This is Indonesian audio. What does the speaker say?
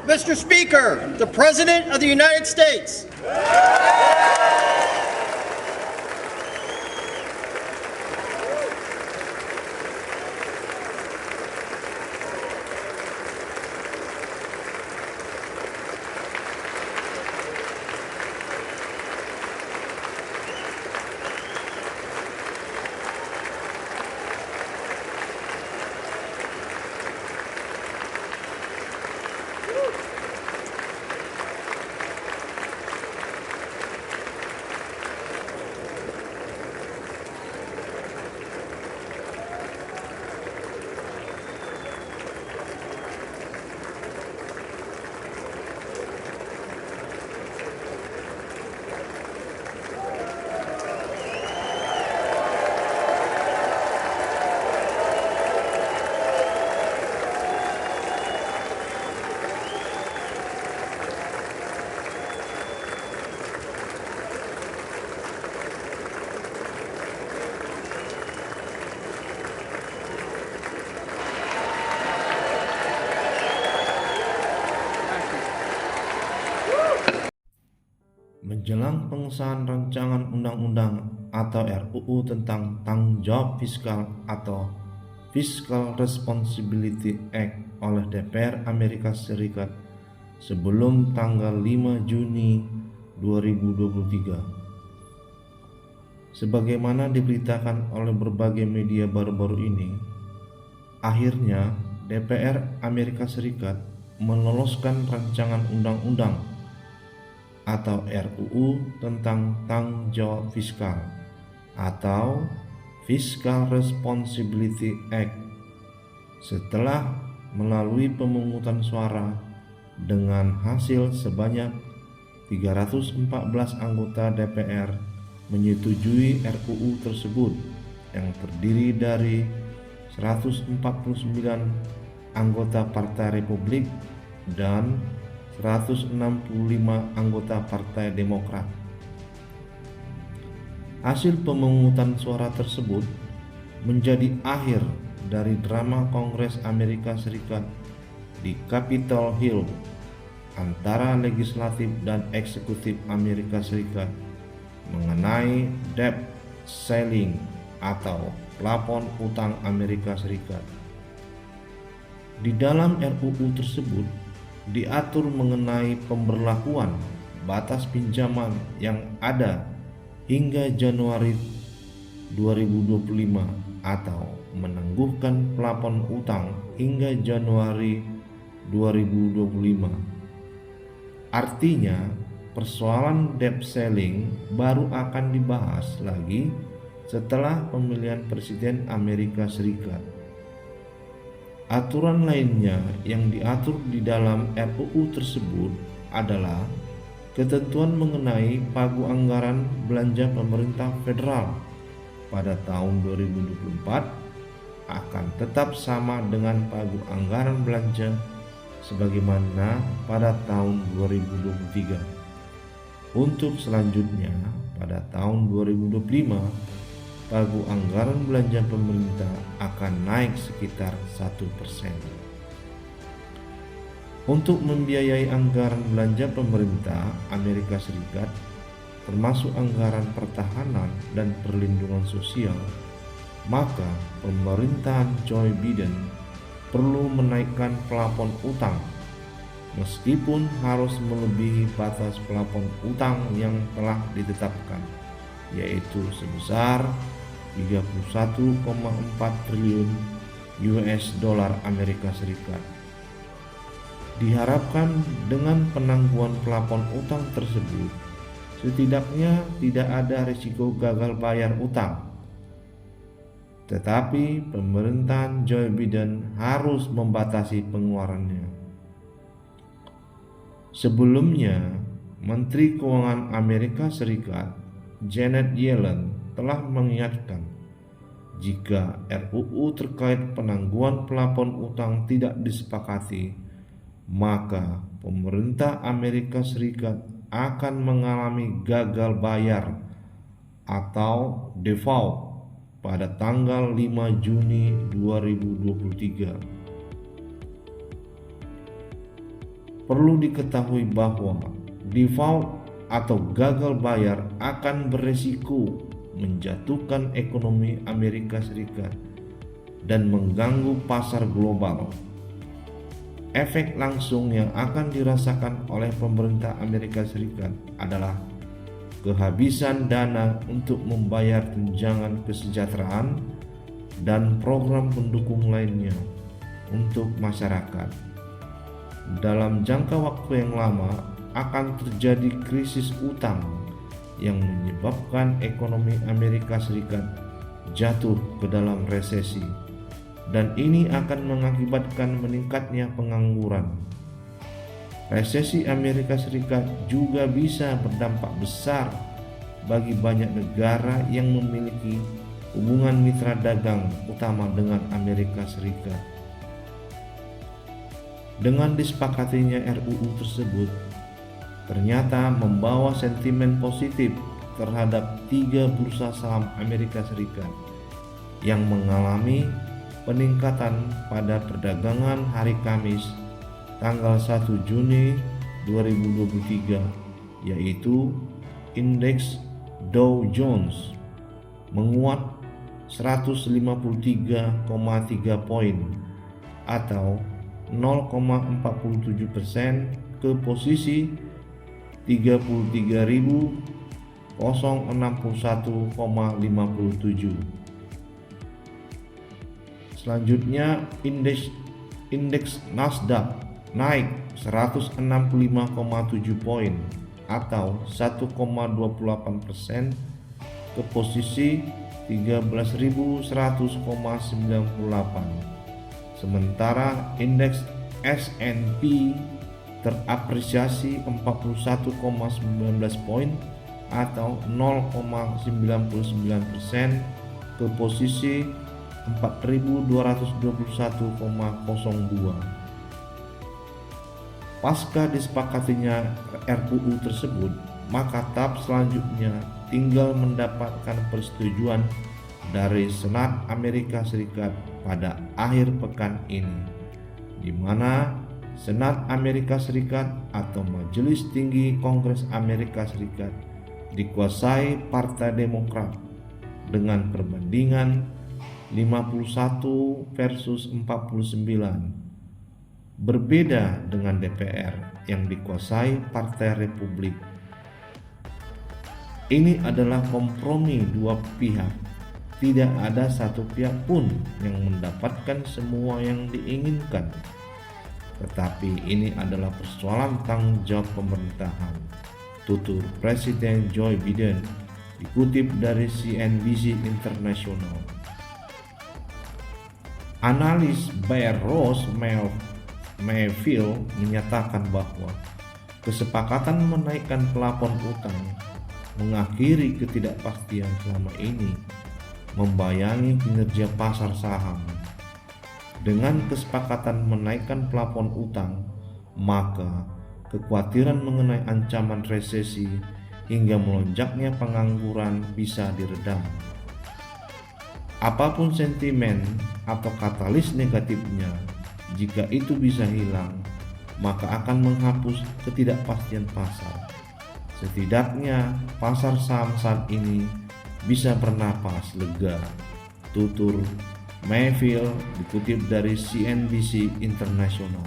Mr. Speaker, the President of the United States. Menjelang pengesahan rancangan undang-undang atau RUU tentang tanggung jawab fiskal atau Fiscal Responsibility Act oleh DPR Amerika Serikat sebelum tanggal 5 Juni 2023. Sebagaimana diberitakan oleh berbagai media baru-baru ini, akhirnya DPR Amerika Serikat meloloskan rancangan undang-undang atau RUU tentang tanggung jawab fiskal atau Fiscal Responsibility Act setelah melalui pemungutan suara dengan hasil sebanyak 314 anggota DPR menyetujui RUU tersebut yang terdiri dari 149 anggota Partai Republik dan 165 anggota Partai Demokrat. Hasil pemungutan suara tersebut menjadi akhir dari drama Kongres Amerika Serikat di Capitol Hill antara legislatif dan eksekutif Amerika Serikat mengenai debt ceiling atau plafon utang Amerika Serikat. Di dalam RUU tersebut diatur mengenai pemberlakuan batas pinjaman yang ada hingga Januari 2025 atau menangguhkan plafon utang hingga Januari 2025. Artinya, persoalan debt ceiling baru akan dibahas lagi setelah pemilihan presiden Amerika Serikat. Aturan lainnya yang diatur di dalam RUU tersebut adalah ketentuan mengenai pagu anggaran belanja pemerintah federal pada tahun 2024 akan tetap sama dengan pagu anggaran belanja sebagaimana pada tahun 2023. Untuk selanjutnya pada tahun 2025 pagu anggaran belanja pemerintah akan naik sekitar 1%. Untuk membiayai anggaran belanja pemerintah Amerika Serikat, termasuk anggaran pertahanan dan perlindungan sosial, maka pemerintahan Joe Biden perlu menaikkan plafon utang, meskipun harus melebihi batas plafon utang yang telah ditetapkan, yaitu sebesar 31,4 triliun US dolar Amerika Serikat. Diharapkan dengan penangguhan plafon utang tersebut, setidaknya tidak ada risiko gagal bayar utang. Tetapi pemerintahan Joe Biden harus membatasi pengeluarannya. Sebelumnya, Menteri Keuangan Amerika Serikat Janet Yellen telah mengingatkan jika RUU terkait penangguhan plafon utang tidak disepakati, maka pemerintah Amerika Serikat akan mengalami gagal bayar atau default pada tanggal 5 Juni 2023. Perlu diketahui bahwa default atau gagal bayar akan beresiko menjatuhkan ekonomi Amerika Serikat dan mengganggu pasar global. Efek langsung yang akan dirasakan oleh pemerintah Amerika Serikat adalah kehabisan dana untuk membayar tunjangan kesejahteraan dan program pendukung lainnya untuk masyarakat. Dalam jangka waktu yang lama akan terjadi krisis utang yang menyebabkan ekonomi Amerika Serikat jatuh ke dalam resesi, dan ini akan mengakibatkan meningkatnya pengangguran. Resesi Amerika Serikat juga bisa berdampak besar bagi banyak negara yang memiliki hubungan mitra dagang utama dengan Amerika Serikat. Dengan disepakatinya RUU tersebut, ternyata membawa sentimen positif terhadap 3 bursa saham Amerika Serikat yang mengalami peningkatan pada perdagangan hari Kamis tanggal 1 Juni 2023, yaitu indeks Dow Jones menguat 153,3 poin atau 0,47% ke posisi 33.061,57. Selanjutnya indeks Nasdaq naik 165,7 poin atau 1,28% ke posisi 13.100,98. Sementara indeks S&P terapresiasi 41,19 poin atau 0,99% ke posisi 4.221,02. Pasca disepakatinya RUU tersebut, maka tahap selanjutnya tinggal mendapatkan persetujuan dari Senat Amerika Serikat pada akhir pekan ini, di mana Senat Amerika Serikat atau Majelis Tinggi Kongres Amerika Serikat dikuasai Partai Demokrat dengan perbandingan 51 versus 49. Berbeda dengan DPR yang dikuasai Partai Republik. Ini adalah kompromi dua pihak. Tidak ada satu pihak pun yang mendapatkan semua yang diinginkan. Tetapi ini adalah persoalan tanggung jawab pemerintahan, tutur Presiden Joe Biden dikutip dari CNBC International. Analis Bayer Rose Mayfield menyatakan bahwa kesepakatan menaikkan plafon utang mengakhiri ketidakpastian selama ini membayangi kinerja pasar saham. Dengan kesepakatan menaikkan plafon utang, maka kekhawatiran mengenai ancaman resesi hingga melonjaknya pengangguran bisa diredam. Apapun sentimen atau katalis negatifnya, jika itu bisa hilang, maka akan menghapus ketidakpastian pasar. Setidaknya pasar saham saat ini bisa bernapas lega, tutur Mayfield dikutip dari CNBC International.